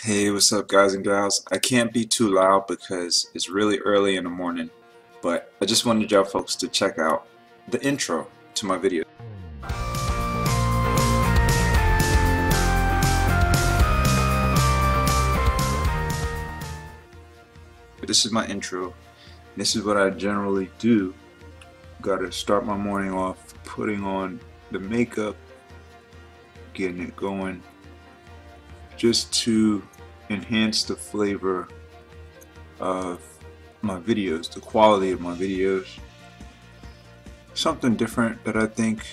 Hey, what's up, guys and gals? I can't be too loud because it's really early in the morning, but I just wanted y'all folks to check out the intro to my video. This is my intro. This is what I generally do. Gotta start my morning off putting on the makeup, getting it going, just to enhance the flavor of my videos, the quality of my videos. Something different that I think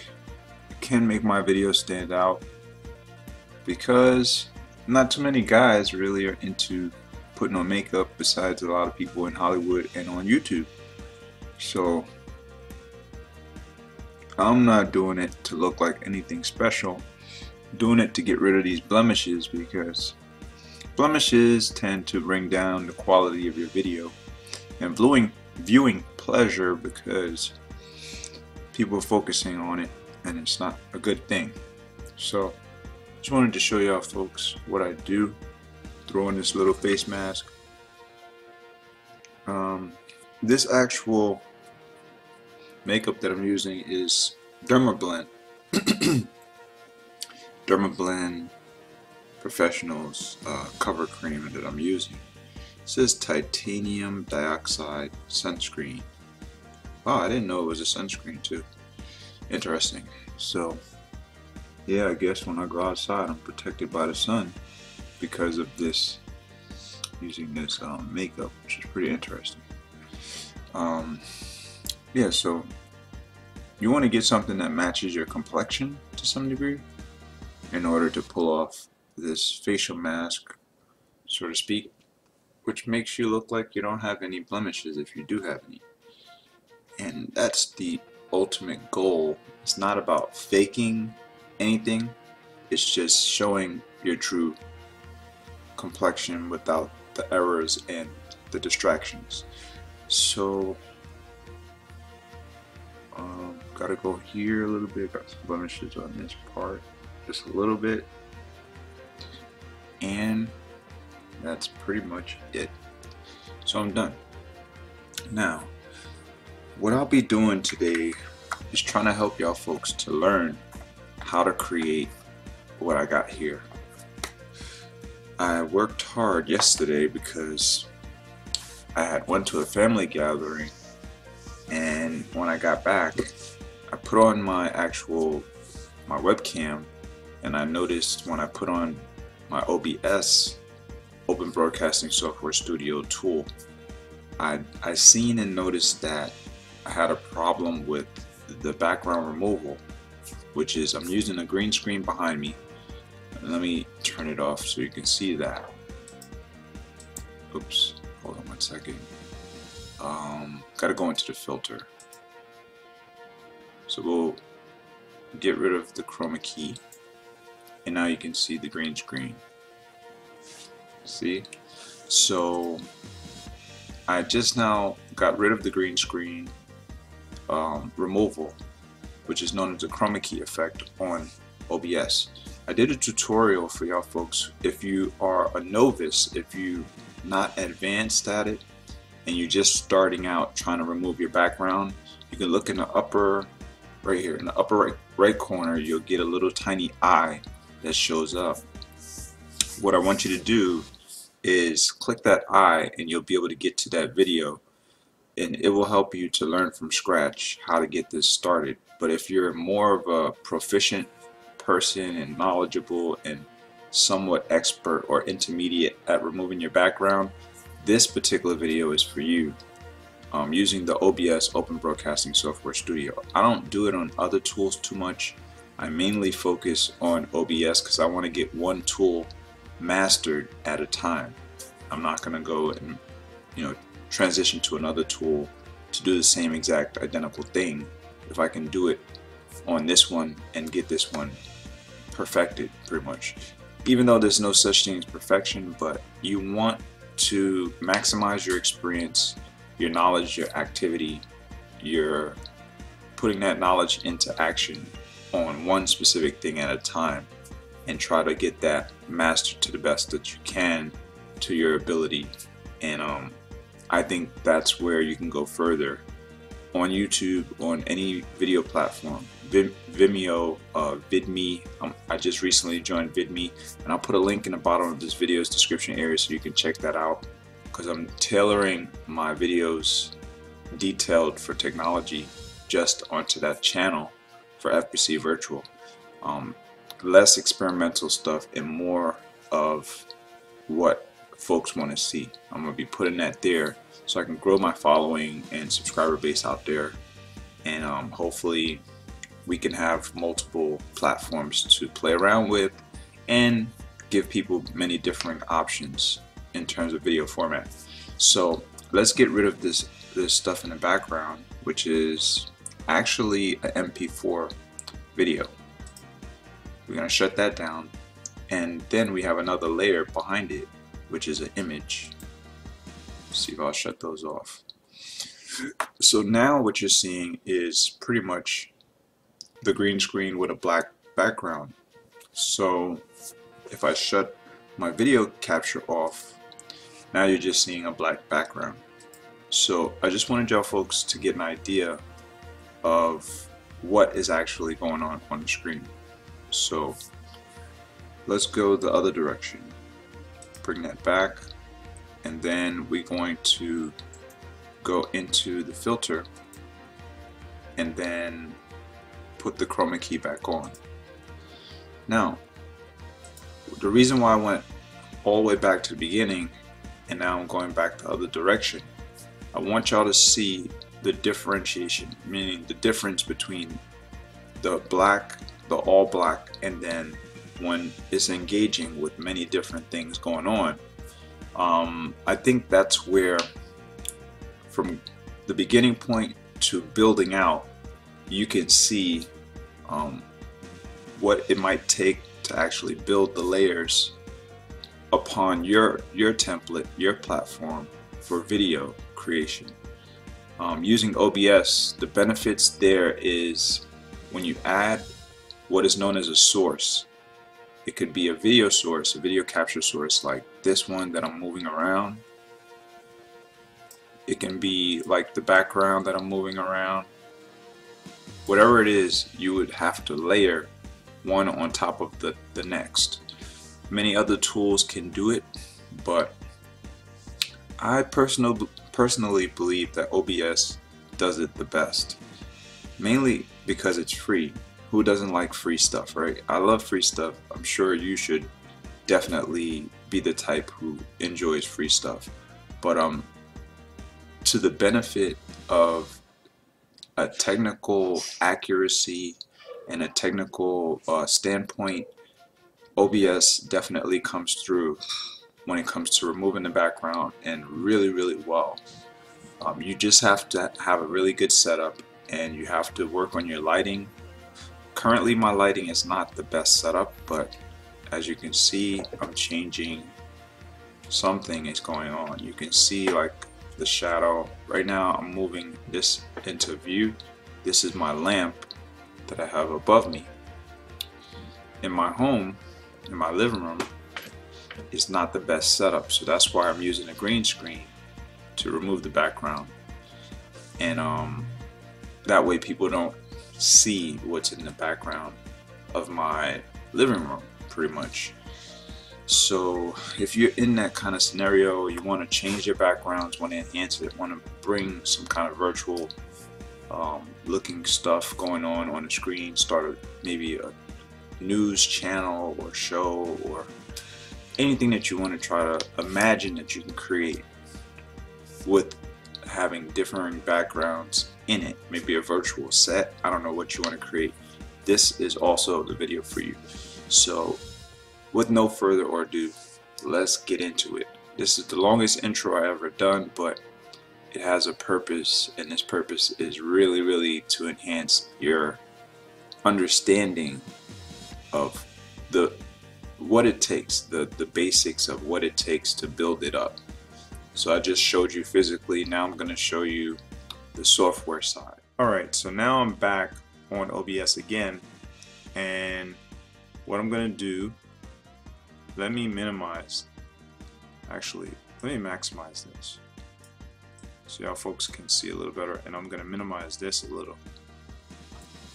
can make my videos stand out, because not too many guys really are into putting on makeup besides a lot of people in Hollywood and on YouTube. So I'm not doing it to look like anything special. I'm doing it to get rid of these blemishes, because blemishes tend to bring down the quality of your video and viewing pleasure, because people are focusing on it and it's not a good thing. So just wanted to show y'all folks what I do. Throw in this little face mask. This actual makeup that I'm using is Dermablend. Dermablend Professionals cover cream that I'm using. It says titanium dioxide sunscreen. Wow, I didn't know it was a sunscreen too. Interesting. So yeah, I guess when I go outside I'm protected by the sun because of this, using this makeup, which is pretty interesting. Yeah, so you want to get something that matches your complexion to some degree in order to pull off this facial mask, so to speak, which makes you look like you don't have any blemishes if you do have any. And that's the ultimate goal. It's not about faking anything, it's just showing your true complexion without the errors and the distractions. So gotta go here a little bit, got some blemishes on this part just a little bit, and that's pretty much it. So I'm done. Now what I'll be doing today is trying to help y'all folks to learn how to create what I got here. I worked hard yesterday because I had went to a family gathering, and when I got back I put on my webcam, and I noticed when I put on my OBS, Open Broadcasting Software Studio tool, I seen and noticed that I had a problem with the background removal, which is I'm using a green screen behind me. Let me turn it off so you can see that. Oops, hold on one second. Gotta go into the filter. So we'll get rid of the chroma key, and now you can see the green screen. See? So I just now got rid of the green screen removal, which is known as the chroma key effect on OBS. I did a tutorial for y'all folks. If you are a novice, if you're not advanced at it and you're just starting out trying to remove your background, you can look in the upper, right here in the upper right corner, you'll get a little tiny eye that shows up. What I want you to do is click that eye and you'll be able to get to that video, and it will help you to learn from scratch how to get this started. But if you're more of a proficient person and knowledgeable and somewhat expert or intermediate at removing your background, this particular video is for you. Using the OBS Open Broadcasting Software Studio. I don't do it on other tools too much. I mainly focus on OBS because I want to get one tool mastered at a time. I'm not going to go and transition to another tool to do the same exact identical thing if I can do it on this one and get this one perfected pretty much. Even though there's no such thing as perfection, but you want to maximize your experience, your knowledge, your activity. You're putting that knowledge into action on one specific thing at a time, and try to get that mastered to the best that you can to your ability. And I think that's where you can go further on YouTube, on any video platform. Vimeo, Vidme. I just recently joined Vidme, and I'll put a link in the bottom of this video's description area so you can check that out, because I'm tailoring my videos detailed for technology just onto that channel for FBC Virtual. Less experimental stuff and more of what folks want to see. I'm going to be putting that there so I can grow my following and subscriber base out there, and hopefully we can have multiple platforms to play around with and give people many different options in terms of video format. So let's get rid of this stuff in the background, which is actually an MP4 video. We're going to shut that down, and then we have another layer behind it, which is an image. Let's see if I'll shut those off. So now what you're seeing is pretty much the green screen with a black background. So if I shut my video capture off, now you're just seeing a black background. So I just wanted y'all folks to get an idea of what is actually going on the screen. So let's go the other direction. Bring that back, and then we're going to go into the filter and then put the chroma key back on. Now, the reason why I went all the way back to the beginning and now I'm going back the other direction, I want y'all to see the differentiation, meaning the difference between the black, the all black, and then when it's engaging with many different things going on. I think that's where, from the beginning point to building out, you can see what it might take to actually build the layers upon your template, your platform for video creation. Using OBS, the benefits there is when you add what is known as a source. It could be a video source, a video capture source like this one that I'm moving around. It can be like the background that I'm moving around. Whatever it is, you would have to layer one on top of the next. Many other tools can do it, but I personally believe that OBS does it the best, mainly because it's free. Who doesn't like free stuff, right? I love free stuff. I'm sure you should definitely be the type who enjoys free stuff. But to the benefit of a technical accuracy and a technical standpoint, OBS definitely comes through when it comes to removing the background, and really well. You just have to have a really good setup, and you have to work on your lighting. Currently my lighting is not the best setup, but as you can see, I'm changing. Something is going on. You can see like the shadow. Right now I'm moving this into view. This is my lamp that I have above me. In my home, in my living room, is not the best setup, so that's why I'm using a green screen to remove the background, and that way people don't see what's in the background of my living room, pretty much. So if you're in that kind of scenario, you want to change your backgrounds, want to enhance it, want to bring some kind of virtual looking stuff going on the screen, start maybe a news channel or show or anything that you want to try to imagine that you can create with having differing backgrounds in it, maybe a virtual set. I don't know what you want to create. This is also the video for you. So with no further ado, let's get into it. This is the longest intro I ever done, but it has a purpose, and this purpose is really to enhance your understanding of what it takes, the basics of what it takes to build it up. So I just showed you physically, now I'm going to show you the software side. Alright, so now I'm back on OBS again, and what I'm going to do, let me minimize, actually let me maximize this. See how folks can see a little better, and I'm going to minimize this a little.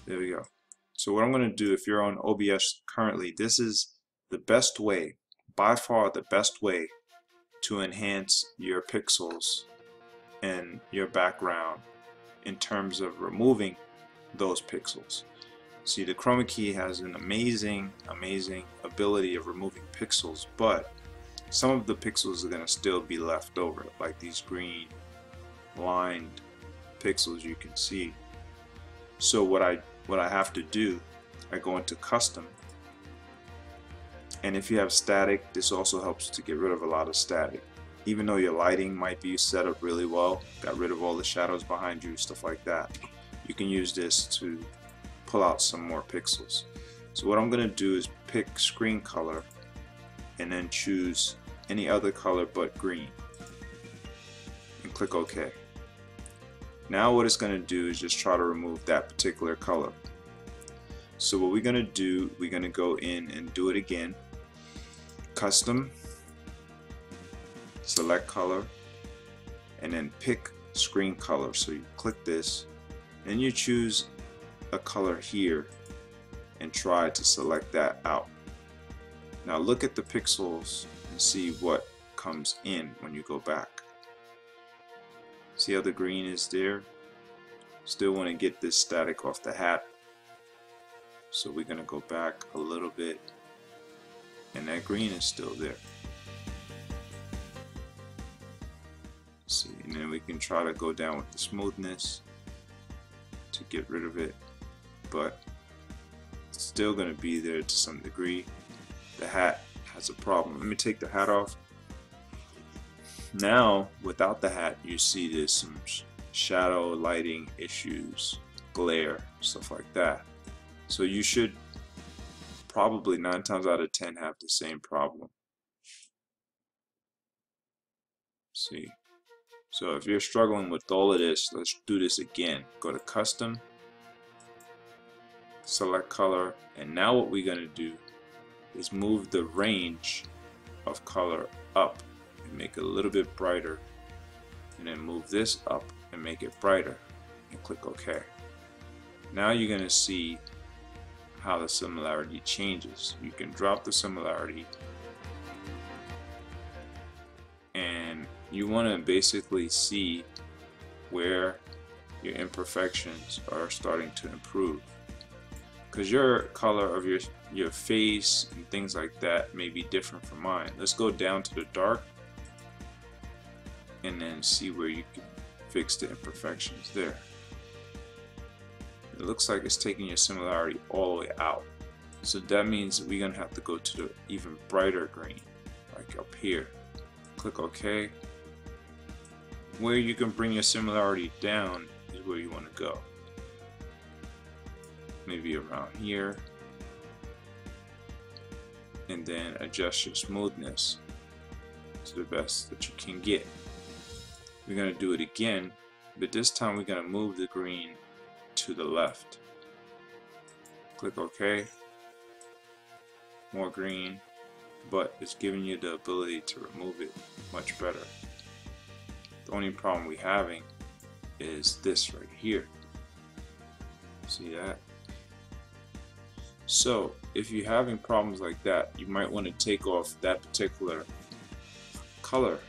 There we go. So what I'm going to do, if you're on OBS currently, this is the best way, by far the best way to enhance your pixels and your background in terms of removing those pixels. See, the chroma key has an amazing ability of removing pixels, but some of the pixels are going to still be left over, like these green lined pixels you can see. So what I have to do, I go into custom, and if you have static, this also helps to get rid of a lot of static. Even though your lighting might be set up really well, got rid of all the shadows behind you, stuff like that, you can use this to pull out some more pixels. So what I'm going to do is pick screen color and then choose any other color but green and click OK. Now what it's going to do is just try to remove that particular color. So what we're going to do, we're going to go in and do it again. Custom, select color, and then pick screen color. So you click this and you choose a color here and try to select that out. Now look at the pixels and see what comes in when you go back. See how the green is there? Still want to get this static off the hat. So we're going to go back a little bit, and that green is still there. See, and then we can try to go down with the smoothness to get rid of it, but it's still going to be there to some degree. The hat has a problem. Let me take the hat off. Now without the hat, you see there's some shadow, lighting issues, glare, stuff like that. So you should probably 9 times out of 10 have the same problem. See, so if you're struggling with all of this, let's do this again. Go to custom, select color, and now what we're going to do is move the range of color up and make it a little bit brighter, and then move this up and make it brighter and click OK. Now you're going to see how the similarity changes. You can drop the similarity, and you want to basically see where your imperfections are starting to improve, because your color of your face and things like that may be different from mine. Let's go down to the dark and then see where you can fix the imperfections there. It looks like it's taking your similarity all the way out. So that means we're going to have to go to the even brighter green, like up here. Click OK. Where you can bring your similarity down is where you want to go. Maybe around here. And then adjust your smoothness to the best that you can get. We're going to do it again, but this time we're going to move the green to the left. Click OK. More green, but it's giving you the ability to remove it much better. The only problem we're having is this right here. See that? So if you're having problems like that, you might want to take off that particular color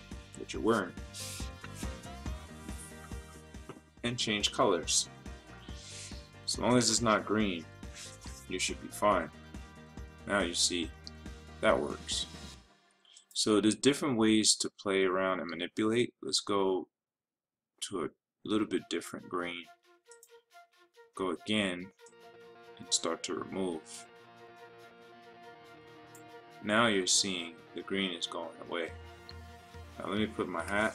that you're wearing and change colors. As long as it's not green, you should be fine. Now you see that works. So there's different ways to play around and manipulate. Let's go to a little bit different green. Go again and start to remove. Now you're seeing the green is going away. Now let me put my hat.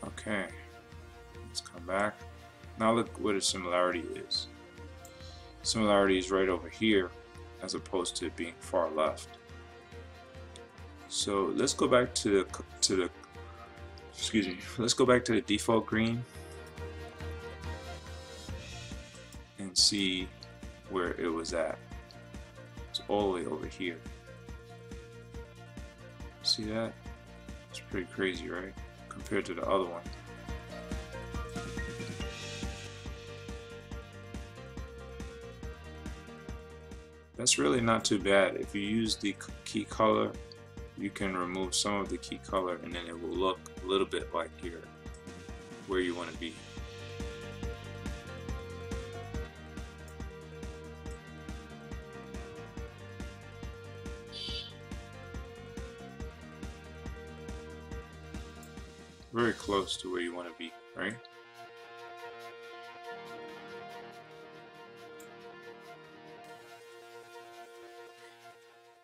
Okay, let's come back. Now look where the similarity is. Similarity is right over here as opposed to it being far left. So let's go back to the let's go back to the default green and see where it was at. It's all the way over here. See that? It's pretty crazy, right? Compared to the other one. That's really not too bad. If you use the key color, you can remove some of the key color and then it will look a little bit like you're where you want to be. Very close to where you want to be, right?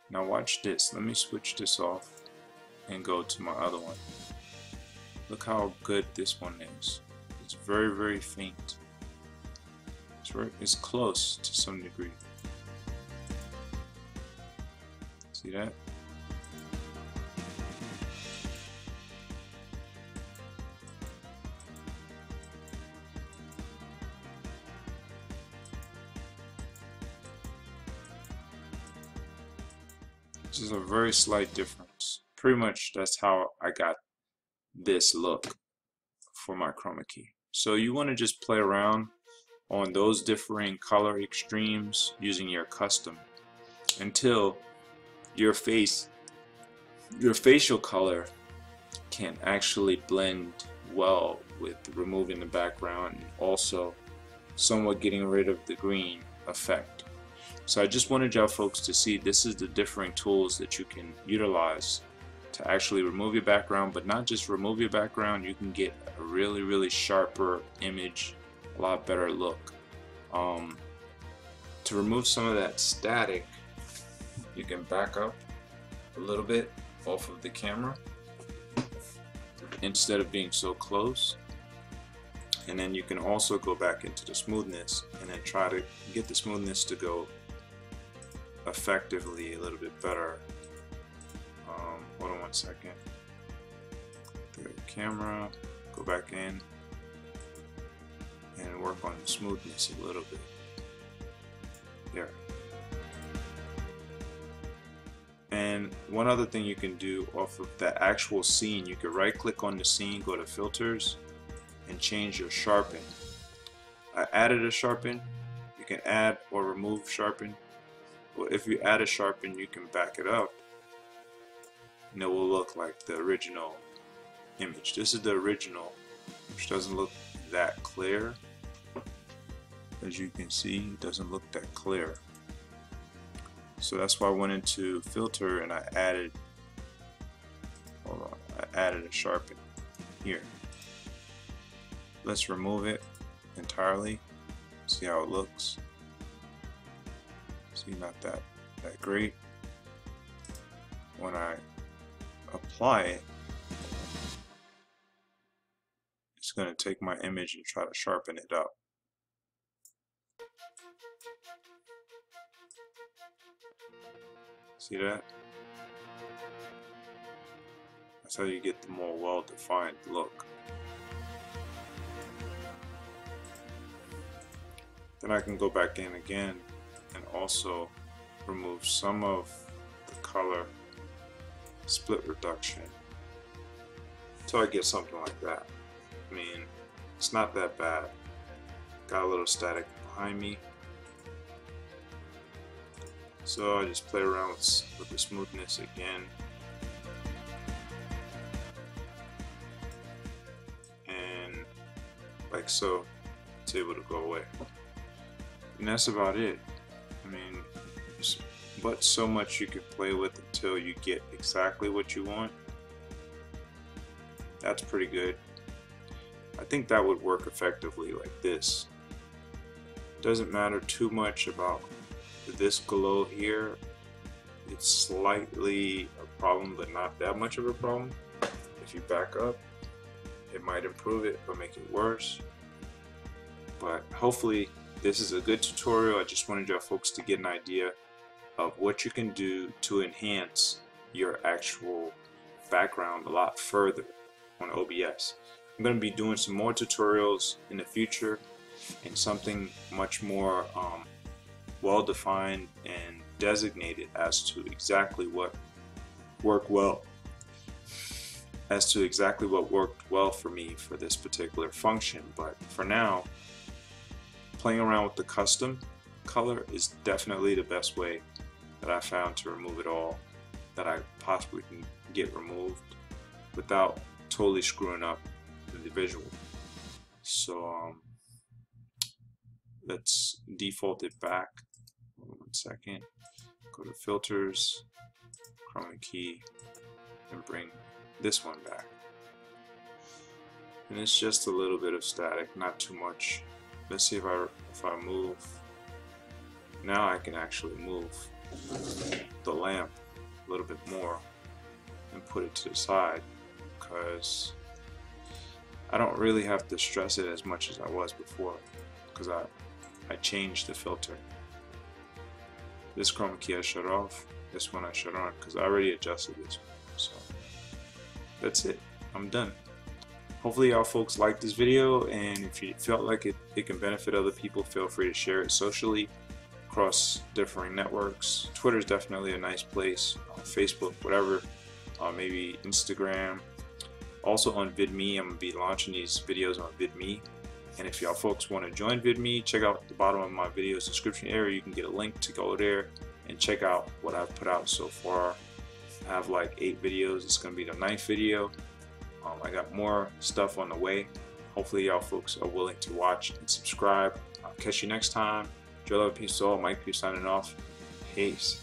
Now watch this. Let me switch this off and go to my other one. Look how good this one is. It's very, very faint. It's close to some degree. See that? This is a very slight difference. Pretty much that's how I got this look for my chroma key. So you want to just play around on those differing color extremes using your custom until your facial color can actually blend well with removing the background and also somewhat getting rid of the green effect. So I just wanted y'all folks to see this is the differing tools that you can utilize to actually remove your background, but not just remove your background, you can get a really, really sharper image, a lot better look. To remove some of that static, you can back up a little bit off of the camera instead of being so close. And then you can also go back into the smoothness and then try to get the smoothness to go effectively a little bit better. Hold on one second. The camera, go back in and work on the smoothness a little bit. There. And one other thing you can do off of that actual scene, you can right click on the scene, go to filters and change your sharpen. I added a sharpen. You can add or remove sharpen. Well, if you add a sharpen, you can back it up and it will look like the original image. This is the original, which doesn't look that clear. As you can see, it doesn't look that clear. So that's why I went into filter and I added, hold on, I added a sharpen here. Let's remove it entirely. See how it looks. See, not that great. When I apply it, it's going to take my image and try to sharpen it up. See that? That's how you get the more well-defined look. Then I can go back in again and also remove some of the color split reduction until I get something like that. I mean, it's not that bad. Got a little static behind me. So I just play around with the smoothness again. And like so, it's able to go away. And that's about it. I mean, but so much you can play with until you get exactly what you want. That's pretty good. I think that would work effectively like this. Doesn't matter too much about this glow here. It's slightly a problem, but not that much of a problem. If you back up, it might improve it or make it worse. But hopefully this is a good tutorial. I just wanted you folks to get an idea of what you can do to enhance your actual background a lot further on OBS. I'm going to be doing some more tutorials in the future and something much more well defined and designated as to exactly what worked well. For me for this particular function. But for now, playing around with the custom color is definitely the best way that I found to remove it all that I possibly can get removed without totally screwing up the visual. So let's default it back. 1 second. Go to filters, chroma key, and bring this one back. And it's just a little bit of static, not too much. Let's see if I move. Now I can actually move the lamp a little bit more and put it to the side, because I don't really have to stress it as much as I was before, because I changed the filter. This chroma key I shut off, this one I shut on, because I already adjusted this one. So that's it, I'm done. Hopefully y'all folks liked this video, and if you felt like it can benefit other people, feel free to share it socially across differing networks. Twitter is definitely a nice place, Facebook, whatever, maybe Instagram. Also on Vidme, I'm going to be launching these videos on Vidme. And if y'all folks want to join Vidme, check out the bottom of my video's description area. You can get a link to go there and check out what I've put out so far. I have like 8 videos. It's going to be the 9th video. I got more stuff on the way. Hopefully y'all folks are willing to watch and subscribe. I'll catch you next time. Joe Love, peace to all. Mike P signing off. Peace.